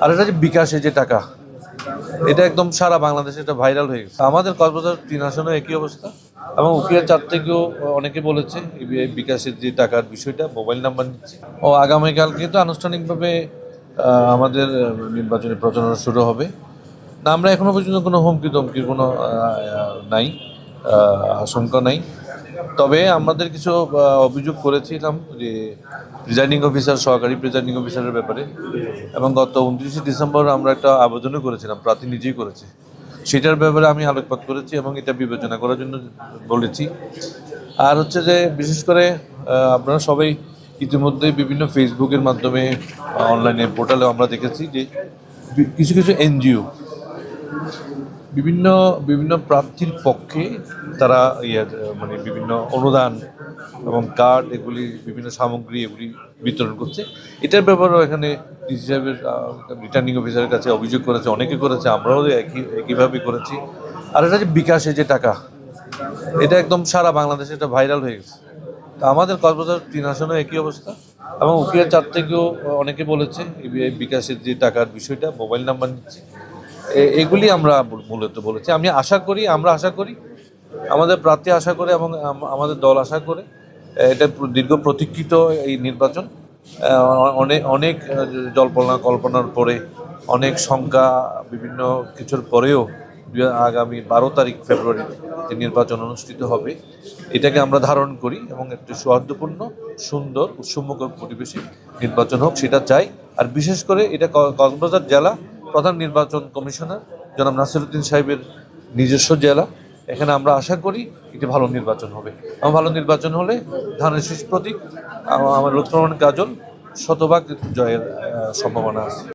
আর এটা যে বিকাশে যে টাকা, এটা একদম সারা বাংলাদেশে এটা ভাইরাল হয়ে গেছে। আমাদের কক্সবাজার 3 আসনে একই অবস্থা, এবং উকিলের 4 থেকেও অনেকে বলেছে এই বিকাশের যে টাকার বিষয়টা, মোবাইল নাম্বার নিচ্ছে। ও আগামীকাল কিন্তু আনুষ্ঠানিকভাবে আমাদের নির্বাচনী প্রচারণা শুরু হবে। না, আমরা এখনো পর্যন্ত কোনো হুমকি টমকির কোনো নাই, আশঙ্কা নাই। তবে আমাদের কিছু অভিযোগ করেছিলাম যে প্রিজাইডিং অফিসার, সহকারী প্রিজাইডিং অফিসারের ব্যাপারে, এবং গত 29শে ডিসেম্বর আমরা একটা আবেদনও করেছিলাম, প্রার্থী নিজেই করেছে। সেটার ব্যাপারে আমি আলোকপাত করেছি এবং এটা বিবেচনা করার জন্য বলেছি। আর হচ্ছে যে বিশেষ করে আপনারা সবাই ইতিমধ্যে বিভিন্ন ফেসবুকের মাধ্যমে, অনলাইনে পোর্টালে আমরা দেখেছি যে কিছু কিছু এনজিও বিভিন্ন বিভিন্ন প্রার্থীর পক্ষে তারা মানে বিভিন্ন অনুদান এবং কার্ড, এগুলি বিভিন্ন সামগ্রী এগুলি বিতরণ করছে। এটার ব্যাপারেও এখানে ডিসি সাহেবের রিটার্নিং অফিসারের কাছে অভিযোগ করেছে, অনেকে করেছে, আমরাও একইভাবে করেছি। আর এটা যে বিকাশে যে টাকা, এটা একদম সারা বাংলাদেশে এটা ভাইরাল হয়ে গেছে। তা আমাদের কক্সবাজার 3 আসনে একই অবস্থা, এবং উকিলের 4 থেকেও অনেকে বলেছে এই বিকাশের যে টাকার বিষয়টা, মোবাইল নাম্বার নিচ্ছে। এগুলি আমরা মূলত বলেছি। আমরা আশা করি, আমাদের প্রার্থী আশা করে, এবং আমাদের দল আশা করে, এটা দীর্ঘ প্রতীক্ষিত এই নির্বাচন অনেক অনেক জল্পনা কল্পনার পরে, অনেক শঙ্কা, বিভিন্ন কিছুর পরেও আগামী 12 তারিখ ফেব্রুয়ারি যে নির্বাচন অনুষ্ঠিত হবে, এটাকে আমরা ধারণ করি এবং একটি সৌহার্দ্যপূর্ণ, সুন্দর, উৎসবমুখর পরিবেশে নির্বাচন হোক, সেটা চাই। আর বিশেষ করে এটা কক্সবাজার জেলা প্রধান নির্বাচন কমিশনার জনাব নাসিরউদ্দিন সাহেবের নিজস্ব জেলা। এখানে আমরা আশা করি একটি ভালো নির্বাচন হবে, এবং ভালো নির্বাচন হলে ধানের শীষ প্রতীক আমার লুৎফর রহমান কাজল শতভাগ জয়ের সম্ভাবনা আছে।